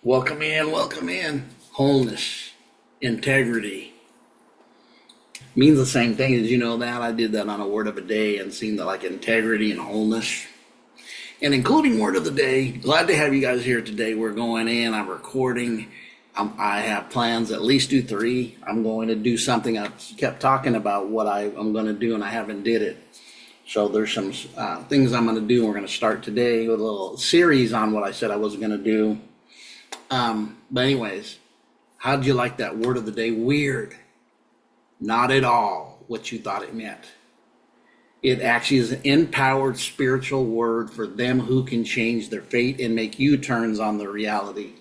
Welcome in, welcome in. Wholeness, integrity means the same thing. As you know that? I did that on a word of a day and seen that like integrity and wholeness. And including word of the day, glad to have you guys here today. We're going in, I'm recording. I have plans, at least do 3. I'm going to do something. I kept talking about what I'm going to do and I haven't did it. So there's some things I'm going to do. We're going to start today with a little series on what I said I was going to do. But anyways, how'd you like that word of the day? Weird. Not at all what you thought it meant. It actually is an empowered spiritual word for them who can change their fate and make U-turns on the reality.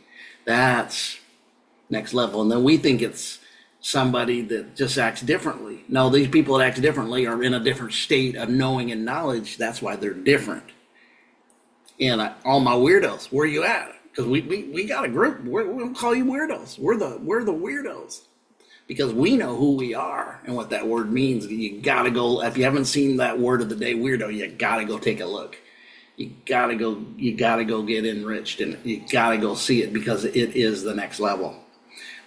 That's next level. And then we think it's somebody that just acts differently. No, these people that act differently are in a different state of knowing and knowledge. That's why they're different. And all my weirdos, where you at? Because we got a group. We'll call you weirdos. We're the weirdos. Because we know who we are and what that word means. You got to go, if you haven't seen that word of the day, weirdo, you got to go take a look. You got to go get enriched, and you got to go see it because it is the next level.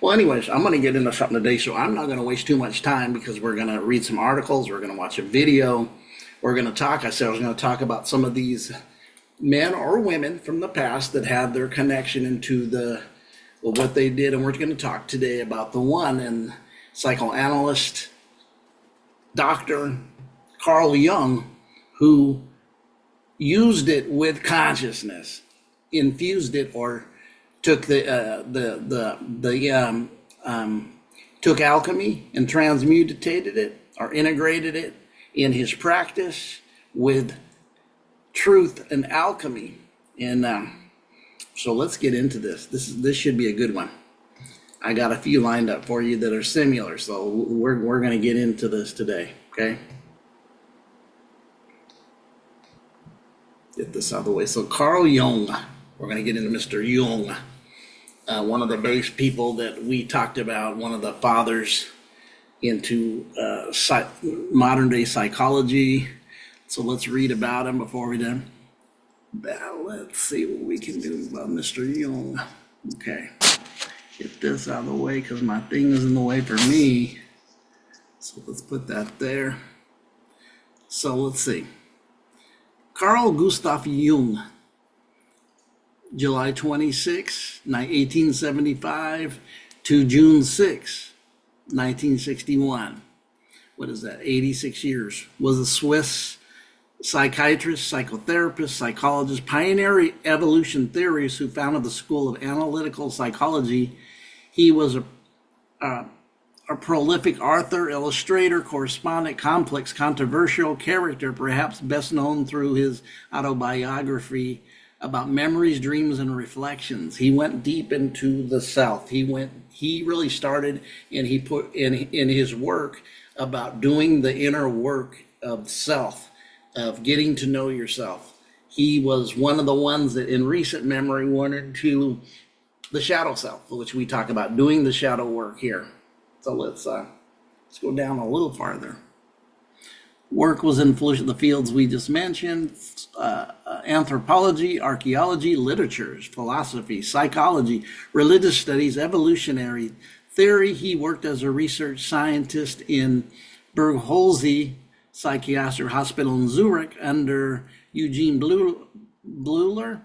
Well, anyways, I'm going to get into something today, so I'm not going to waste too much time because we're going to read some articles. We're going to watch a video. We're going to talk. I said I was going to talk about some of these men or women from the past that had their connection into what they did, and we're going to talk today about the one and psychoanalyst Dr. Carl Jung, who used it with consciousness, infused it, or took took alchemy and transmutated it or integrated it in his practice with truth and alchemy. And so let's get into this. This should be a good one. I got a few lined up for you that are similar, so we're going to get into this today, okay? Get this out of the way. So Carl Jung, we're going to get into Mr. Jung, one of the base people that we talked about, one of the fathers into modern day psychology. So let's read about him before we do. Let's see what we can do about Mr. Jung. Okay, get this out of the way because my thing is in the way for me. So let's put that there. So let's see. Carl Gustav Jung, July 26, 1875 to June 6, 1961. What is that? 86 years. Was a Swiss psychiatrist, psychotherapist, psychologist, pioneer evolution theorist who founded the School of Analytical Psychology. He was a prolific author, illustrator, correspondent, complex, controversial character, perhaps best known through his autobiography about memories, dreams, and reflections. He went deep into the self. He really started, and he put in his work about doing the inner work of self, of getting to know yourself. He was one of the ones that in recent memory went into the shadow self, which we talk about doing the shadow work here. So let's go down a little farther. Work was influential in the fields we just mentioned: anthropology, archaeology, literatures, philosophy, psychology, religious studies, evolutionary theory. He worked as a research scientist in Bergholze Psychiatric Hospital in Zurich under Eugene Bleuler.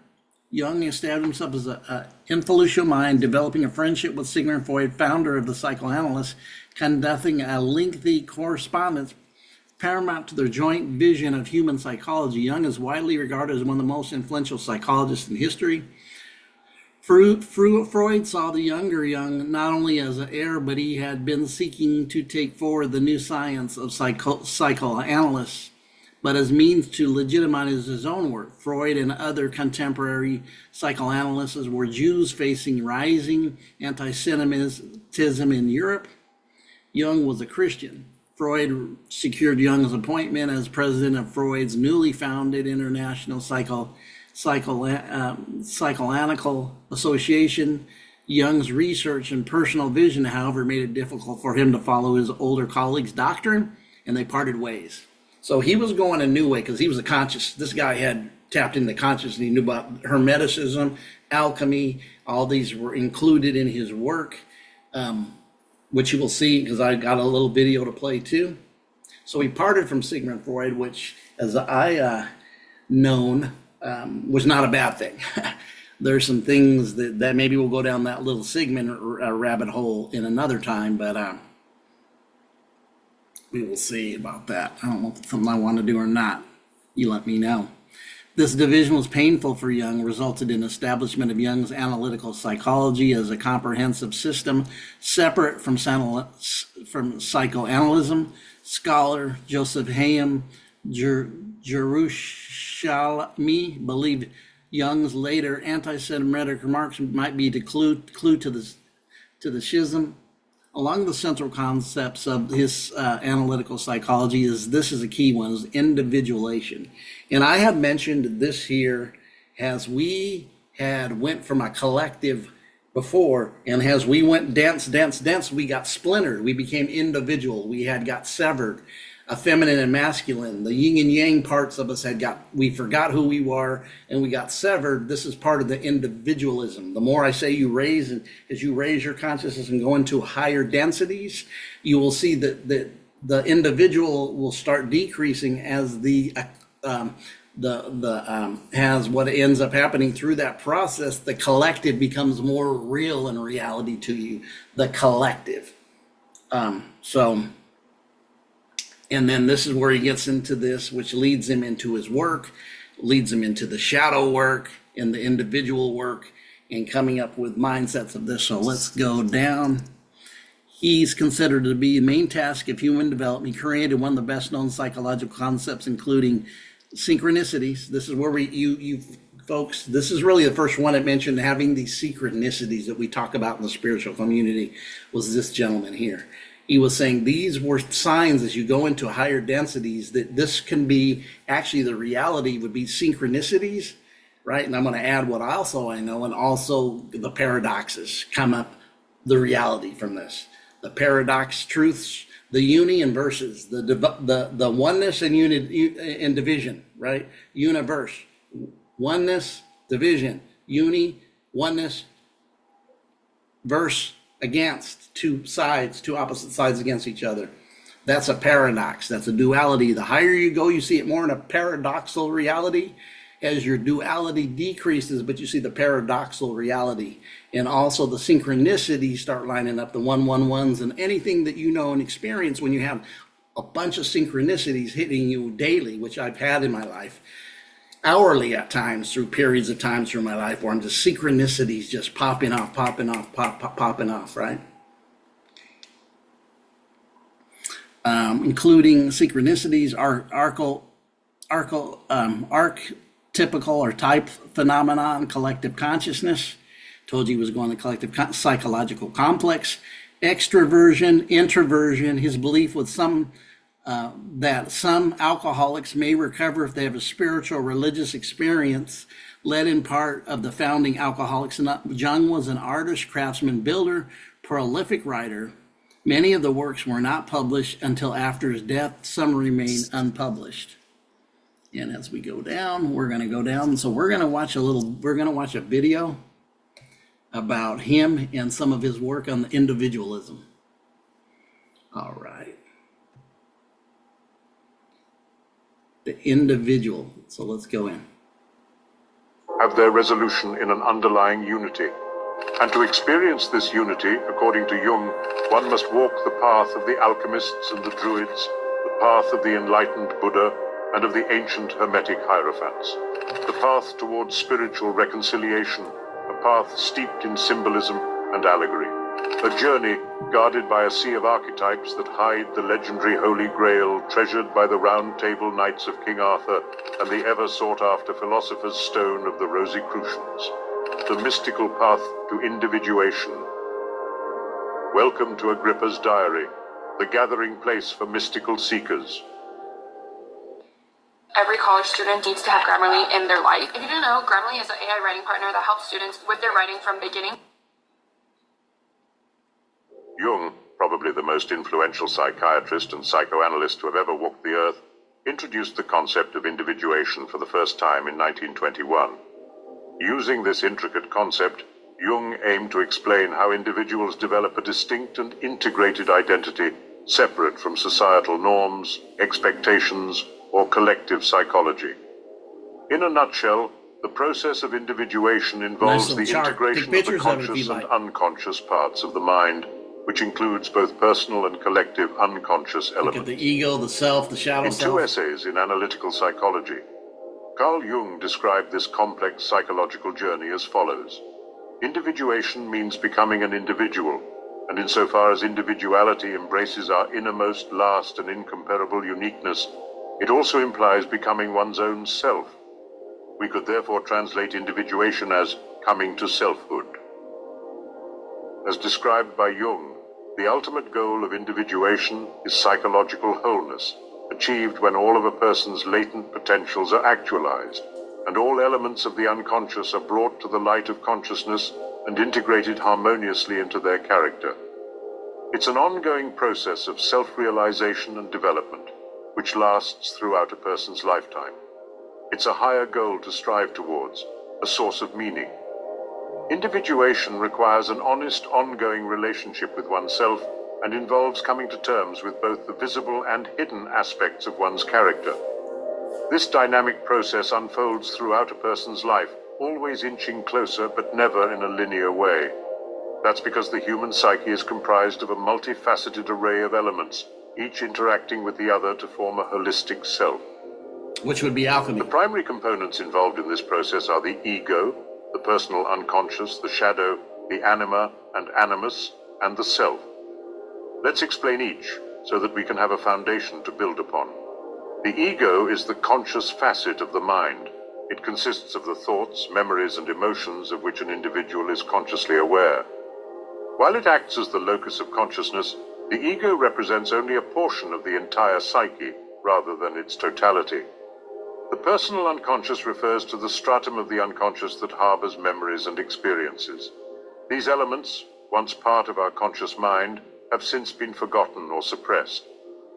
Jung established himself as an influential mind, developing a friendship with Sigmund Freud, founder of the psychoanalysts, conducting a lengthy correspondence paramount to their joint vision of human psychology. Jung is widely regarded as one of the most influential psychologists in history. Freud saw the younger Jung not only as an heir, but he had been seeking to take forward the new science of psychoanalysts, but as means to legitimize his own work. Freud and other contemporary psychoanalysts were Jews facing rising anti-Semitism in Europe. Jung was a Christian. Freud secured Jung's appointment as president of Freud's newly founded International Psychoanalytical Association. Jung's research and personal vision, however, made it difficult for him to follow his older colleagues' doctrine, and they parted ways. So he was going a new way because he was a conscious. This guy had tapped into consciousness. He knew about Hermeticism, alchemy. All these were included in his work, which you will see because I got a little video to play too. So he parted from Sigmund Freud, which, as I known, was not a bad thing. There's some things that maybe we'll go down that little Sigmund rabbit hole in another time, but we will see about that. I don't know if it's something I want to do or not. You let me know. This division was painful for Jung, resulted in establishment of Jung's analytical psychology as a comprehensive system separate from psychoanalysis. Scholar Joseph Hayem Jerusalemi believed Jung's later anti-Semitic remarks might be the clue to the schism. Along the central concepts of his analytical psychology this is a key one, is individuation. And I have mentioned this here as we had went from a collective before, and as we went dense, we got splintered. We became individual. We had got severed. A feminine and masculine, the yin and yang parts of us we forgot who we were and we got severed. This is part of the individualism. The more I say as you raise your consciousness and go into higher densities, you will see that the individual will start decreasing as as what ends up happening through that process, the collective becomes more real in reality to you, the collective. And then this is where he gets into this, which leads him into his work, leads him into the shadow work and the individual work and coming up with mindsets of this. So let's go down. He's considered to be the main task of human development. He created one of the best known psychological concepts, including synchronicities. This is where you folks, this is really the first one I mentioned, having these synchronicities that we talk about in the spiritual community, was this gentleman here. He was saying these were signs as you go into higher densities that this can be actually the reality would be synchronicities, right? And I'm going to add what I know, and also the paradoxes come up, the reality from this, the paradox truths, the uni and verses, the oneness and unity and division, right? Universe, oneness, division, uni, oneness, verse, against, two opposite sides against each other. That's a paradox. That's a duality. The higher you go, you see it more in a paradoxical reality as your duality decreases, but you see the paradoxical reality. And also the synchronicities start lining up, the 111s and anything that you know and experience when you have a bunch of synchronicities hitting you daily, which I've had in my life, hourly at times, through periods of time through my life where I'm just synchronicities just popping off, right? Including synchronicities, archetypical or type phenomenon, collective consciousness. Told you he was going to collective psychological complex, extroversion, introversion. His belief with that some alcoholics may recover if they have a spiritual religious experience, led in part of the founding Alcoholics. Jung was an artist, craftsman, builder, prolific writer. Many of the works were not published until after his death. Some remain unpublished. And as we go down, we're going to go down. So we're going to watch a video about him and some of his work on the individualism. All right. The individual. So let's go in. Have their resolution in an underlying unity. And to experience this unity, according to Jung, one must walk the path of the alchemists and the druids, the path of the enlightened Buddha, and of the ancient Hermetic hierophants. The path towards spiritual reconciliation, a path steeped in symbolism and allegory. A journey guarded by a sea of archetypes that hide the legendary Holy Grail treasured by the Round Table Knights of King Arthur and the ever-sought-after Philosopher's Stone of the Rosicrucians. The mystical path to individuation. Welcome to Agrippa's Diary, the gathering place for mystical seekers. Every college student needs to have Grammarly in their life. If you didn't know, Grammarly is an AI writing partner that helps students with their writing from beginning. Jung, probably the most influential psychiatrist and psychoanalyst to have ever walked the earth, introduced the concept of individuation for the first time in 1921. Using this intricate concept, Jung aimed to explain how individuals develop a distinct and integrated identity separate from societal norms, expectations, or collective psychology. In a nutshell, the process of individuation involves the integration of the conscious and unconscious parts of the mind, which includes both personal and collective unconscious elements. Look at the ego, the self, the shadow self. In two essays in analytical psychology, Carl Jung described this complex psychological journey as follows. Individuation means becoming an individual, and insofar as individuality embraces our innermost, last, and incomparable uniqueness, it also implies becoming one's own self. We could therefore translate individuation as coming to selfhood. As described by Jung, the ultimate goal of individuation is psychological wholeness, achieved when all of a person's latent potentials are actualized, and all elements of the unconscious are brought to the light of consciousness and integrated harmoniously into their character. It's an ongoing process of self-realization and development, which lasts throughout a person's lifetime. It's a higher goal to strive towards, a source of meaning. Individuation requires an honest, ongoing relationship with oneself and involves coming to terms with both the visible and hidden aspects of one's character. This dynamic process unfolds throughout a person's life, always inching closer but never in a linear way. That's because the human psyche is comprised of a multifaceted array of elements, each interacting with the other to form a holistic self. Which would be alchemy. The primary components involved in this process are the ego, the personal unconscious, the shadow, the anima and animus, and the self. Let's explain each, so that we can have a foundation to build upon. The ego is the conscious facet of the mind. It consists of the thoughts, memories, and emotions of which an individual is consciously aware. While it acts as the locus of consciousness, the ego represents only a portion of the entire psyche, rather than its totality. The personal unconscious refers to the stratum of the unconscious that harbors memories and experiences. These elements, once part of our conscious mind, have since been forgotten or suppressed.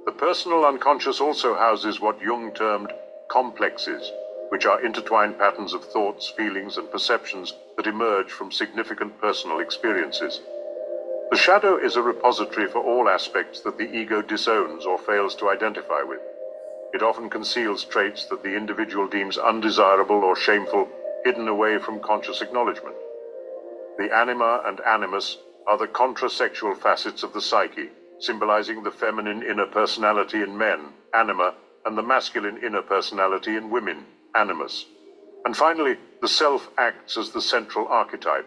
The personal unconscious also houses what Jung termed complexes, which are intertwined patterns of thoughts, feelings, and perceptions that emerge from significant personal experiences. The shadow is a repository for all aspects that the ego disowns or fails to identify with. It often conceals traits that the individual deems undesirable or shameful, hidden away from conscious acknowledgement. The anima and animus are the contrasexual facets of the psyche, symbolizing the feminine inner personality in men, anima, and the masculine inner personality in women, animus. And finally, the self acts as the central archetype.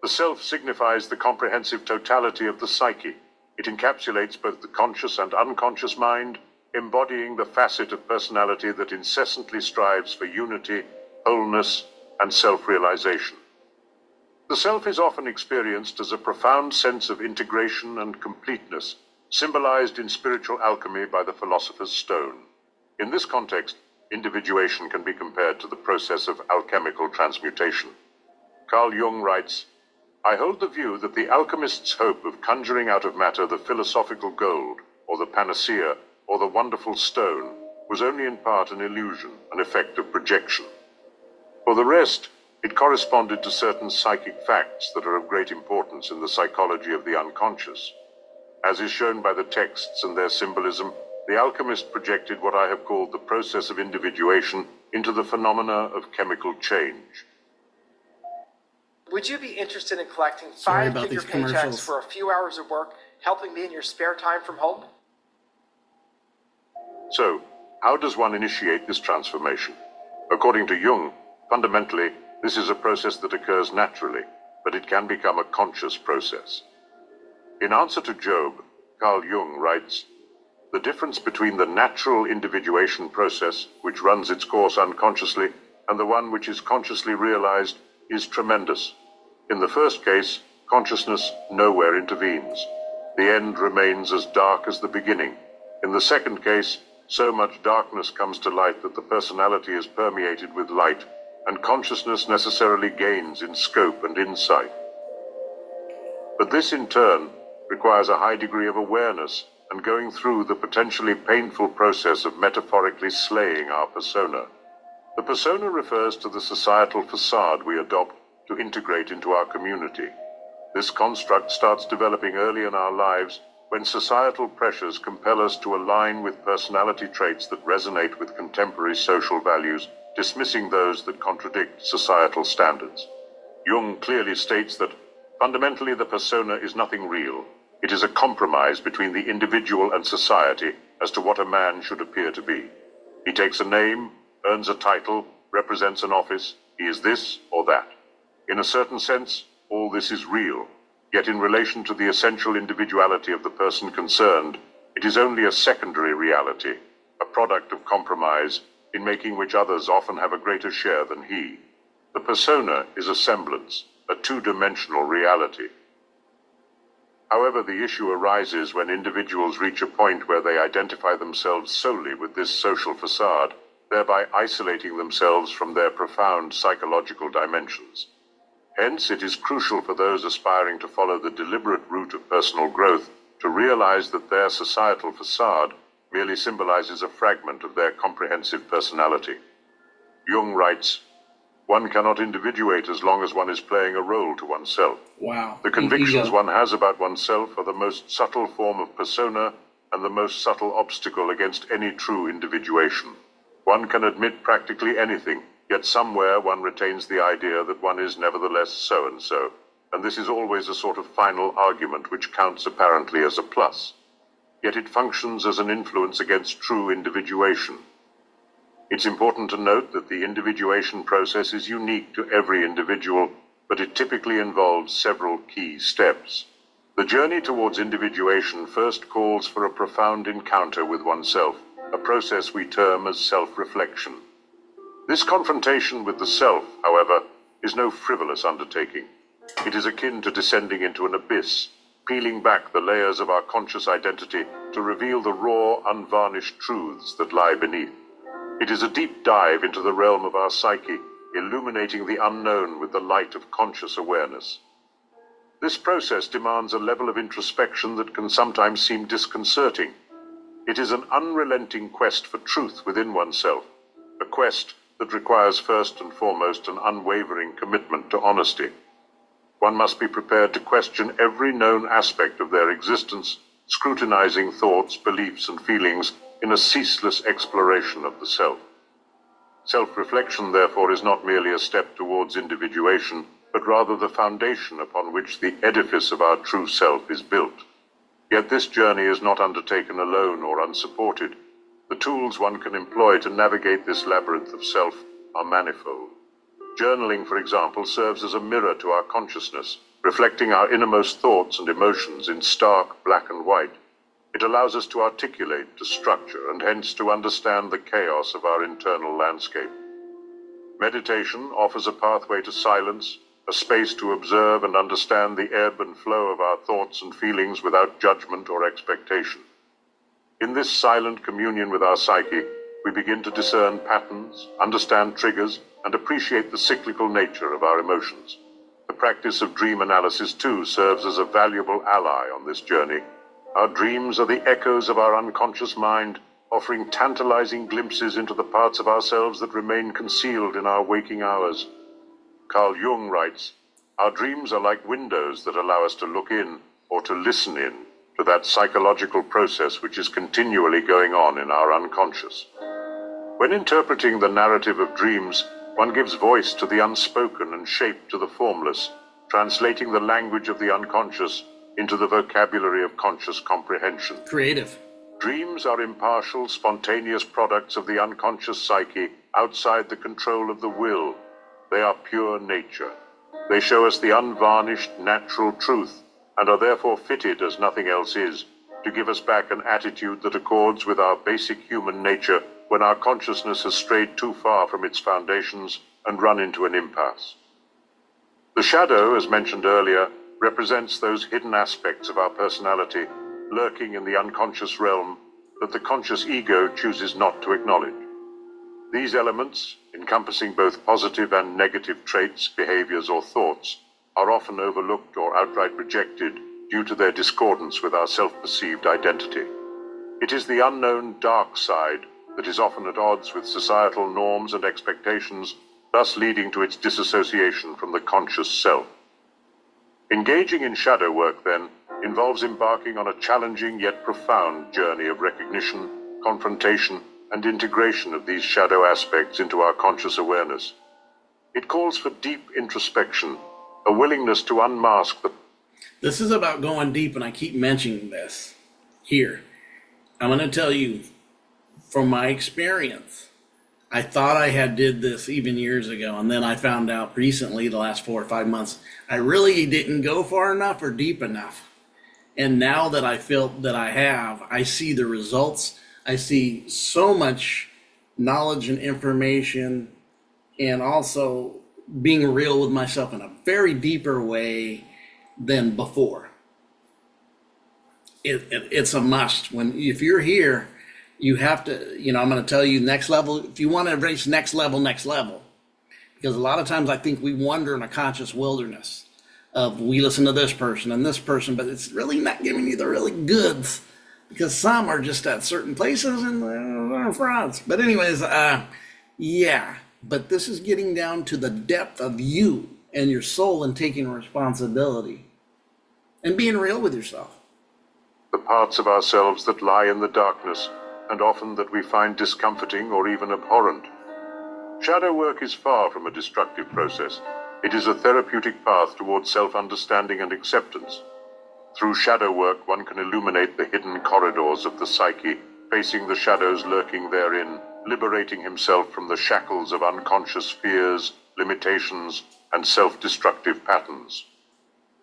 The self signifies the comprehensive totality of the psyche. It encapsulates both the conscious and unconscious mind, embodying the facet of personality that incessantly strives for unity, wholeness, and self-realization. The self is often experienced as a profound sense of integration and completeness, symbolized in spiritual alchemy by the philosopher's stone. In this context, individuation can be compared to the process of alchemical transmutation. Carl Jung writes, "I hold the view that the alchemist's hope of conjuring out of matter the philosophical gold, or the panacea, or the wonderful stone, was only in part an illusion, an effect of projection. For the rest, it corresponded to certain psychic facts that are of great importance in the psychology of the unconscious. As is shown by the texts and their symbolism, the alchemist projected what I have called the process of individuation into the phenomena of chemical change." Would you be interested in collecting Sorry about five-figure these paychecks commercials. for a few hours of work, helping me in your spare time from home? So, how does one initiate this transformation? According to Jung, fundamentally, this is a process that occurs naturally, but it can become a conscious process. In answer to Job, Carl Jung writes, "The difference between the natural individuation process, which runs its course unconsciously, and the one which is consciously realized, is tremendous. In the first case, consciousness nowhere intervenes. The end remains as dark as the beginning. In the second case, so much darkness comes to light that the personality is permeated with light, and consciousness necessarily gains in scope and insight. But this, in turn, requires a high degree of awareness and going through the potentially painful process of metaphorically slaying our persona. The persona refers to the societal facade we adopt to integrate into our community. This construct starts developing early in our lives when societal pressures compel us to align with personality traits that resonate with contemporary social values, dismissing those that contradict societal standards. Jung clearly states that fundamentally the persona is nothing real. It is a compromise between the individual and society as to what a man should appear to be. He takes a name, earns a title, represents an office. He is this or that. In a certain sense, all this is real. Yet in relation to the essential individuality of the person concerned, it is only a secondary reality, a product of compromise, in making which others often have a greater share than he. The persona is a semblance, a two-dimensional reality. However, the issue arises when individuals reach a point where they identify themselves solely with this social facade, thereby isolating themselves from their profound psychological dimensions. Hence, it is crucial for those aspiring to follow the deliberate route of personal growth to realize that their societal facade merely symbolizes a fragment of their comprehensive personality. Jung writes, "One cannot individuate as long as one is playing a role to oneself. Wow. The convictions one has about oneself are the most subtle form of persona and the most subtle obstacle against any true individuation. One can admit practically anything, yet somewhere one retains the idea that one is nevertheless so-and-so, and this is always a sort of final argument which counts apparently as a plus. Yet it functions as an influence against true individuation. It's important to note that the individuation process is unique to every individual, but it typically involves several key steps. The journey towards individuation first calls for a profound encounter with oneself, a process we term as self-reflection. This confrontation with the self, however, is no frivolous undertaking. It is akin to descending into an abyss, peeling back the layers of our conscious identity to reveal the raw, unvarnished truths that lie beneath. It is a deep dive into the realm of our psyche, illuminating the unknown with the light of conscious awareness. This process demands a level of introspection that can sometimes seem disconcerting. It is an unrelenting quest for truth within oneself, a quest that requires first and foremost an unwavering commitment to honesty. One must be prepared to question every known aspect of their existence, scrutinizing thoughts, beliefs, and feelings in a ceaseless exploration of the self. Self-reflection, therefore, is not merely a step towards individuation, but rather the foundation upon which the edifice of our true self is built. Yet this journey is not undertaken alone or unsupported. The tools one can employ to navigate this labyrinth of self are manifold. Journaling, for example, serves as a mirror to our consciousness, reflecting our innermost thoughts and emotions in stark black and white. It allows us to articulate, to structure, and hence to understand the chaos of our internal landscape. Meditation offers a pathway to silence, a space to observe and understand the ebb and flow of our thoughts and feelings without judgment or expectation. In this silent communion with our psyche, we begin to discern patterns, understand triggers, and appreciate the cyclical nature of our emotions. The practice of dream analysis, too, serves as a valuable ally on this journey. Our dreams are the echoes of our unconscious mind, offering tantalizing glimpses into the parts of ourselves that remain concealed in our waking hours. Carl Jung writes, "Our dreams are like windows that allow us to look in, or to listen in, to that psychological process which is continually going on in our unconscious." When interpreting the narrative of dreams, one gives voice to the unspoken and shape to the formless, translating the language of the unconscious into the vocabulary of conscious comprehension. Creative. Dreams are impartial, spontaneous products of the unconscious psyche outside the control of the will. They are pure nature. They show us the unvarnished, natural truth, and are therefore fitted, as nothing else is, to give us back an attitude that accords with our basic human nature when our consciousness has strayed too far from its foundations and run into an impasse. The shadow, as mentioned earlier, represents those hidden aspects of our personality lurking in the unconscious realm that the conscious ego chooses not to acknowledge. These elements, encompassing both positive and negative traits, behaviors, or thoughts, are often overlooked or outright rejected due to their discordance with our self-perceived identity. It is the unknown dark side that is often at odds with societal norms and expectations, thus leading to its disassociation from the conscious self. Engaging in shadow work, then, involves embarking on a challenging yet profound journey of recognition, confrontation, and integration of these shadow aspects into our conscious awareness. It calls for deep introspection, a willingness to unmask the... This is about going deep, and I keep mentioning this here. I'm going to tell you, from my experience, I thought I had did this even years ago, and then I found out recently, the last 4 or 5 months, I really didn't go far enough or deep enough. And now that I feel that I have, I see the results. I see so much knowledge and information, and also being real with myself in a very deeper way than before. It's a must. If you're here, you have to, I'm going to tell you next level. If you want to embrace next level. Because a lot of times I think we wander in a conscious wilderness of we listen to this person and this person, but it's really not giving you the really goods, because some are just at certain places and they're frauds. But anyways, yeah, but this is getting down to the depth of you and your soul and taking responsibility and being real with yourself. The parts of ourselves that lie in the darkness, and often that we find discomforting or even abhorrent. Shadow work is far from a destructive process. It is a therapeutic path towards self-understanding and acceptance. Through shadow work, one can illuminate the hidden corridors of the psyche, facing the shadows lurking therein, liberating himself from the shackles of unconscious fears, limitations, and self-destructive patterns.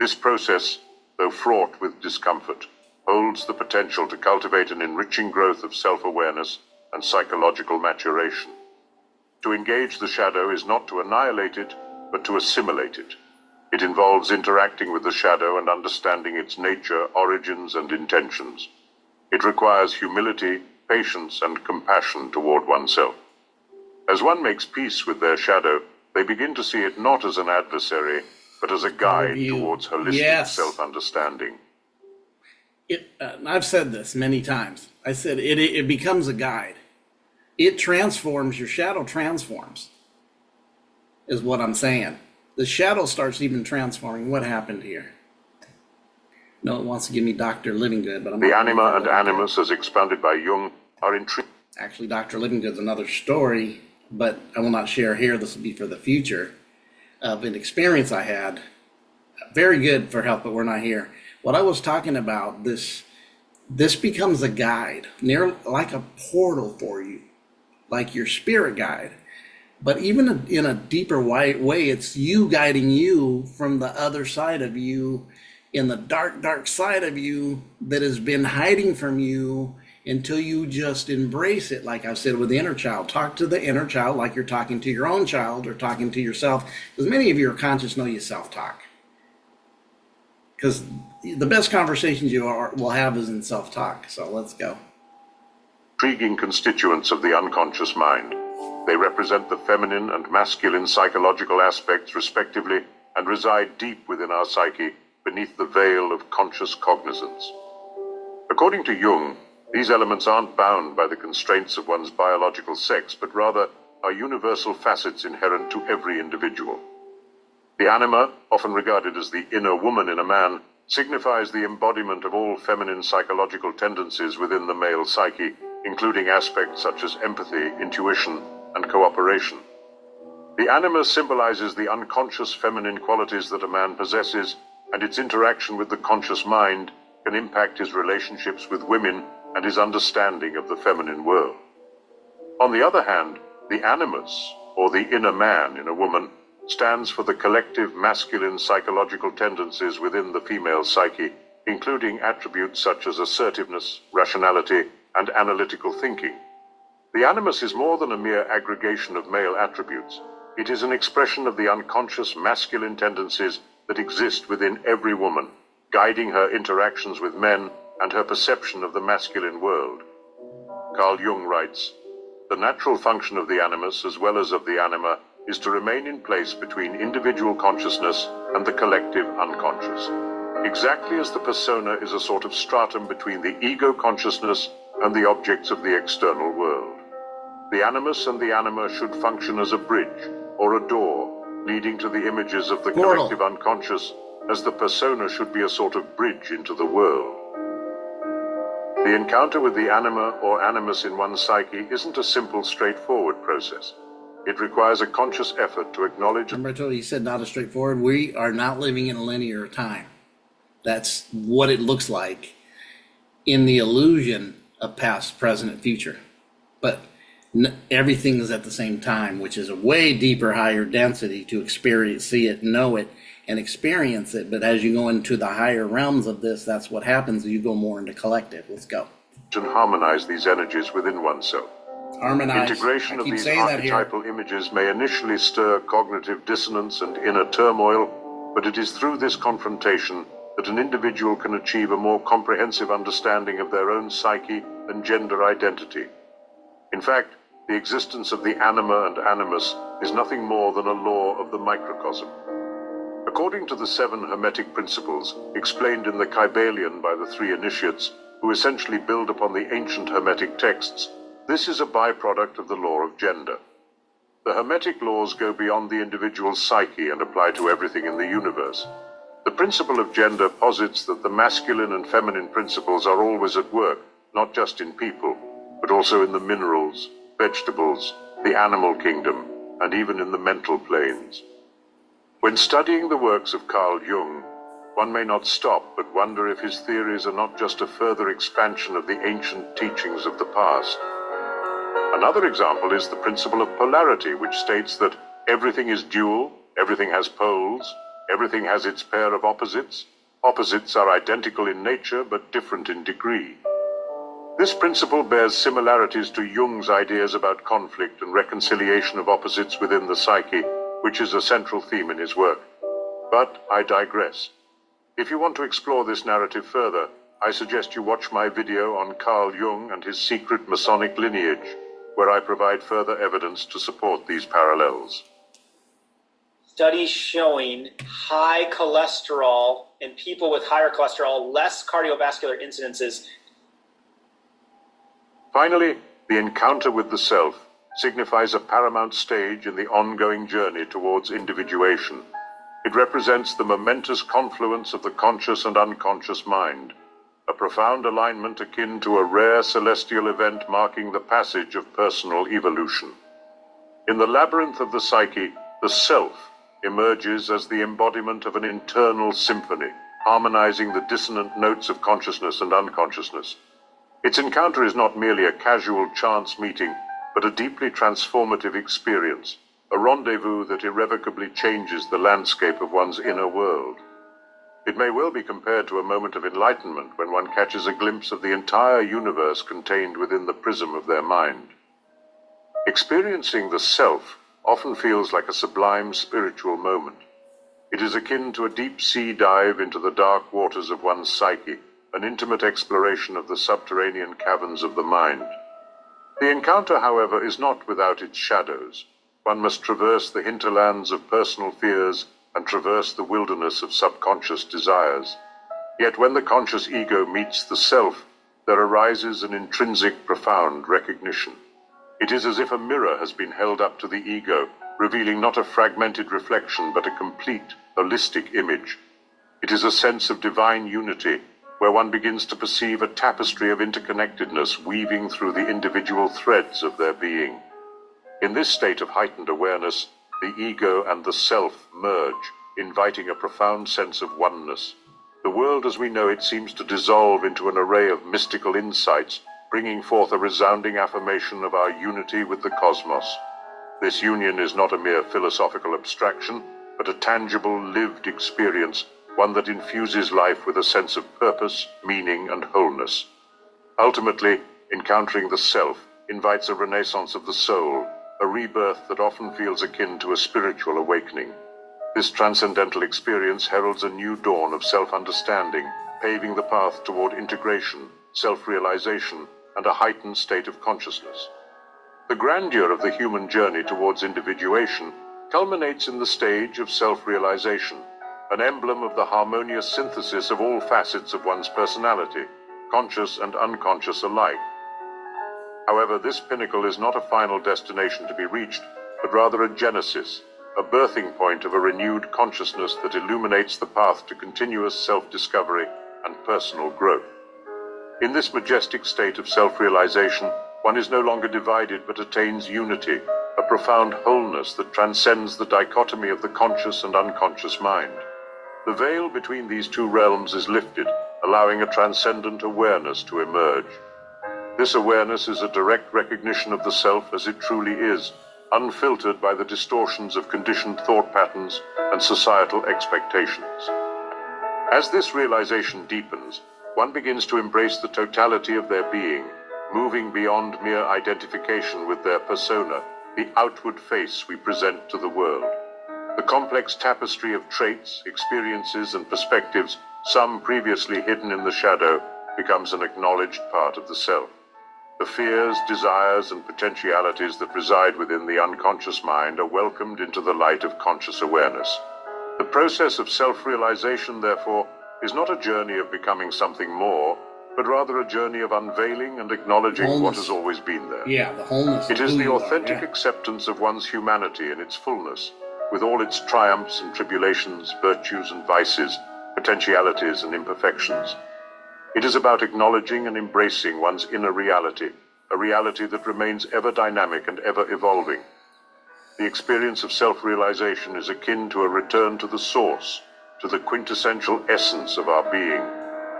This process, though fraught with discomfort, holds the potential to cultivate an enriching growth of self-awareness and psychological maturation. To engage the shadow is not to annihilate it, but to assimilate it. It involves interacting with the shadow and understanding its nature, origins, and intentions. It requires humility, patience, and compassion toward oneself. As one makes peace with their shadow, they begin to see it not as an adversary, but as a guide towards holistic self-understanding. I've said this many times. I said it becomes a guide. It transforms, your shadow transforms, is what I'm saying. The shadow starts even transforming. What happened here? No, it wants to give me Dr. Livinggood, but I'm The anima and animus, as expounded by Jung, are intriguing. Actually, Dr. Livinggood's another story, but I will not share here. This will be for the future, of an experience I had. Very good for help, but we're not here. What I was talking about, this becomes a guide, like a portal for you, like your spirit guide. But even in a deeper way, it's you guiding you from the other side of you, in the dark, dark side of you that has been hiding from you, until you just embrace it. Like I said with the inner child, talk to the inner child like you're talking to your own child or talking to yourself. Because many of you are conscious, know you self-talk. Because the best conversations you will have is in self-talk. So let's go. Intriguing constituents of the unconscious mind. They represent the feminine and masculine psychological aspects respectively, and reside deep within our psyche, beneath the veil of conscious cognizance. According to Jung, these elements aren't bound by the constraints of one's biological sex, but rather are universal facets inherent to every individual. The anima, often regarded as the inner woman in a man, signifies the embodiment of all feminine psychological tendencies within the male psyche, including aspects such as empathy, intuition, and cooperation. The anima symbolizes the unconscious feminine qualities that a man possesses, and its interaction with the conscious mind can impact his relationships with women and his understanding of the feminine world. On the other hand, the animus, or the inner man in a woman, stands for the collective masculine psychological tendencies within the female psyche, including attributes such as assertiveness, rationality, and analytical thinking. The animus is more than a mere aggregation of male attributes. It is an expression of the unconscious masculine tendencies that exist within every woman, guiding her interactions with men and her perception of the masculine world. Carl Jung writes, "The natural function of the animus as well as of the anima is to remain in place between individual consciousness and the collective unconscious. exactly as the persona is a sort of stratum between the ego consciousness and the objects of the external world. The animus and the anima should function as a bridge or a door leading to the images of the Portal. collective unconscious, as the persona should be a sort of bridge into the world. The encounter with the anima or animus in one's psyche isn't a simple, straightforward process. It requires a conscious effort to acknowledge. Remember I told you, he said not as straightforward. We are not living in a linear time. That's what it looks like in the illusion of past, present, and future. But everything is at the same time, which is a way deeper, higher density to experience, see it, know it, and experience it. But as you go into the higher realms of this, that's what happens. You go more into collective. Let's go. And harmonize these energies within oneself. Harmonize. Integration I of keep these saying that here. archetypal images may initially stir cognitive dissonance and inner turmoil, but it is through this confrontation that an individual can achieve a more comprehensive understanding of their own psyche and gender identity. In fact, the existence of the anima and animus is nothing more than a law of the microcosm. According to the 7 Hermetic principles explained in the Kybalion by the 3 initiates, who essentially build upon the ancient Hermetic texts, this is a byproduct of the law of gender. The Hermetic laws go beyond the individual's psyche and apply to everything in the universe. The principle of gender posits that the masculine and feminine principles are always at work, not just in people, but also in the minerals, vegetables, the animal kingdom, and even in the mental planes. When studying the works of Carl Jung, one may not stop but wonder if his theories are not just a further expansion of the ancient teachings of the past. Another example is the principle of polarity, which states that everything is dual, everything has poles, everything has its pair of opposites. Opposites are identical in nature but different in degree. This principle bears similarities to Jung's ideas about conflict and reconciliation of opposites within the psyche, which is a central theme in his work. But I digress. If you want to explore this narrative further, I suggest you watch my video on Carl Jung and his secret Masonic lineage, where I provide further evidence to support these parallels. Studies showing high cholesterol in people with higher cholesterol, less cardiovascular incidences. Finally, the encounter with the self signifies a paramount stage in the ongoing journey towards individuation. It represents the momentous confluence of the conscious and unconscious mind, a profound alignment akin to a rare celestial event marking the passage of personal evolution. In the labyrinth of the psyche, the self emerges as the embodiment of an internal symphony, harmonizing the dissonant notes of consciousness and unconsciousness. Its encounter is not merely a casual chance meeting, but a deeply transformative experience, a rendezvous that irrevocably changes the landscape of one's inner world. It may well be compared to a moment of enlightenment when one catches a glimpse of the entire universe contained within the prism of their mind. Experiencing the self often feels like a sublime spiritual moment. It is akin to a deep-sea dive into the dark waters of one's psyche, an intimate exploration of the subterranean caverns of the mind. The encounter, however, is not without its shadows. One must traverse the hinterlands of personal fears and traverse the wilderness of subconscious desires. Yet when the conscious ego meets the self, there arises an intrinsic, profound recognition. It is as if a mirror has been held up to the ego, revealing not a fragmented reflection, but a complete, holistic image. It is a sense of divine unity, where one begins to perceive a tapestry of interconnectedness weaving through the individual threads of their being. In this state of heightened awareness, the ego and the self merge, inviting a profound sense of oneness. The world as we know it seems to dissolve into an array of mystical insights, bringing forth a resounding affirmation of our unity with the cosmos. This union is not a mere philosophical abstraction, but a tangible, lived experience, one that infuses life with a sense of purpose, meaning, and wholeness. Ultimately, encountering the self invites a renaissance of the soul, a rebirth that often feels akin to a spiritual awakening. This transcendental experience heralds a new dawn of self-understanding, paving the path toward integration, self-realization, and a heightened state of consciousness. The grandeur of the human journey towards individuation culminates in the stage of self-realization, an emblem of the harmonious synthesis of all facets of one's personality, conscious and unconscious alike. However, this pinnacle is not a final destination to be reached, but rather a genesis, a birthing point of a renewed consciousness that illuminates the path to continuous self-discovery and personal growth. In this majestic state of self-realization, one is no longer divided but attains unity, a profound wholeness that transcends the dichotomy of the conscious and unconscious mind. The veil between these two realms is lifted, allowing a transcendent awareness to emerge. This awareness is a direct recognition of the self as it truly is, unfiltered by the distortions of conditioned thought patterns and societal expectations. As this realization deepens, one begins to embrace the totality of their being, moving beyond mere identification with their persona, the outward face we present to the world. The complex tapestry of traits, experiences, and perspectives, some previously hidden in the shadow, becomes an acknowledged part of the self. The fears, desires, and potentialities that reside within the unconscious mind are welcomed into the light of conscious awareness. The process of self-realization, therefore, is not a journey of becoming something more, but rather a journey of unveiling and acknowledging what has always been there. Yeah, the wholeness. It is the authentic acceptance of one's humanity in its fullness, with all its triumphs and tribulations, virtues and vices, potentialities and imperfections. It is about acknowledging and embracing one's inner reality, a reality that remains ever dynamic and ever evolving. The experience of self-realization is akin to a return to the source, to the quintessential essence of our being.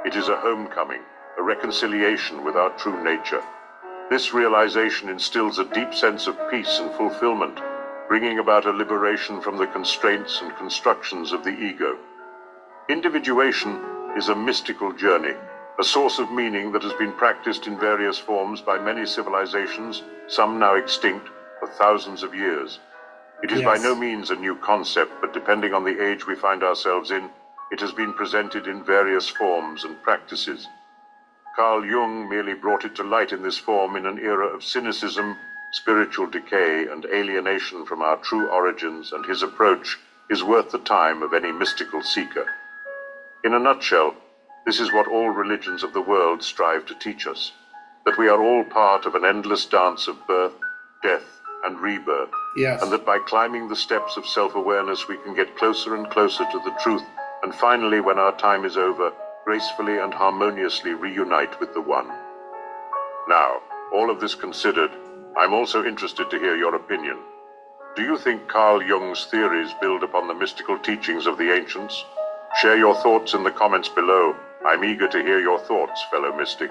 It is a homecoming, a reconciliation with our true nature. This realization instills a deep sense of peace and fulfillment, bringing about a liberation from the constraints and constructions of the ego. Individuation is a mystical journey, a source of meaning that has been practiced in various forms by many civilizations, some now extinct, for thousands of years. It is by no means a new concept, but depending on the age we find ourselves in, it has been presented in various forms and practices. Carl Jung merely brought it to light in this form in an era of cynicism, spiritual decay, and alienation from our true origins, and his approach is worth the time of any mystical seeker. In a nutshell, this is what all religions of the world strive to teach us, that we are all part of an endless dance of birth, death, and rebirth, and that by climbing the steps of self-awareness we can get closer and closer to the truth, and finally, when our time is over, gracefully and harmoniously reunite with the One. Now, all of this considered, I'm also interested to hear your opinion. Do you think Carl Jung's theories build upon the mystical teachings of the ancients? Share your thoughts in the comments below. I'm eager to hear your thoughts, fellow mystic.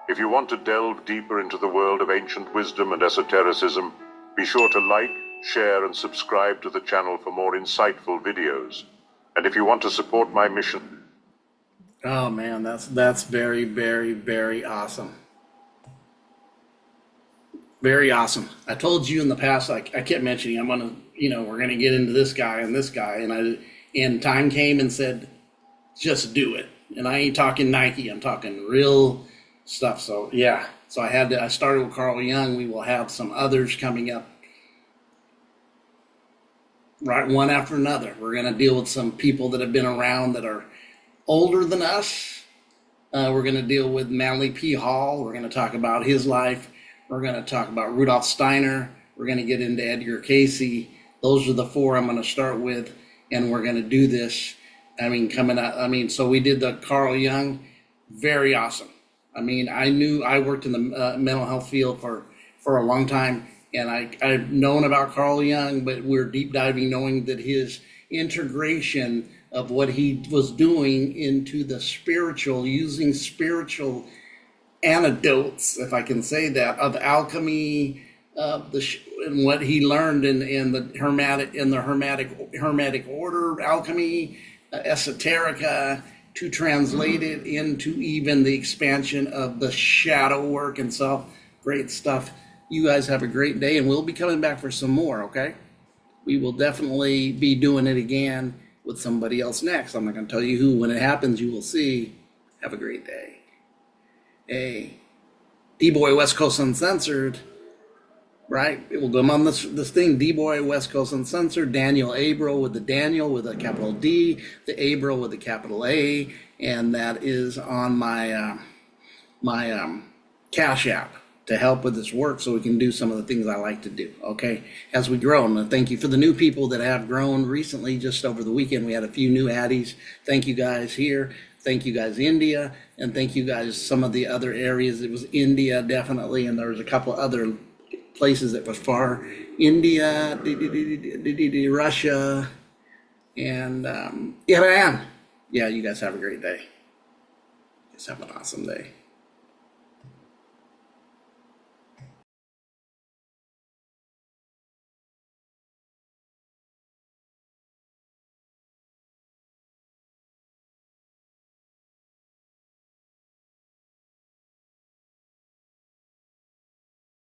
If you want to delve deeper into the world of ancient wisdom and esotericism, be sure to like, share, and subscribe to the channel for more insightful videos. And if you want to support my mission... Oh man, that's very, very, very awesome. Very awesome. I told you in the past, I kept mentioning, we're gonna get into this guy, and time came and said, just do it. And I ain't talking Nike, I'm talking real stuff. So yeah, I started with Carl Jung. We will have some others coming up, right, one after another. We're going to deal with some people that have been around that are older than us. We're going to deal with Manly P. Hall. We're going to talk about his life. We're going to talk about Rudolf Steiner. We're going to get into Edgar Cayce. Those are the four I'm going to start with, and we're going to do this. So we did the Carl Jung, very awesome. I worked in the mental health field for a long time, and I've known about Carl Jung, but we're deep diving, knowing that his integration of what he was doing into the spiritual, using spiritual antidotes, if I can say that, of alchemy, and what he learned in the hermetic order, alchemy, esoterica, to translate it into even the expansion of the shadow work and stuff. Great stuff. You guys have a great day, and we'll be coming back for some more, okay? We will definitely be doing it again with somebody else next. I'm not going to tell you who. When it happens, you will see. Have a great day. Hey, D-Boy West Coast Uncensored. right? It will go on this thing. D-Boy, West Coast Uncensored, Daniel Abro with the Daniel with a capital D, the Abro with a capital A, and that is on my Cash App to help with this work so we can do some of the things I like to do, okay, as we grow. And thank you for the new people that have grown recently. Just over the weekend, we had a few new addies. Thank you guys here. Thank you guys, India. And thank you guys, some of the other areas. It was India, definitely. And there was a couple other places that was far. India, Russia, and Iran. Yeah, you guys have a great day. You guys have an awesome day.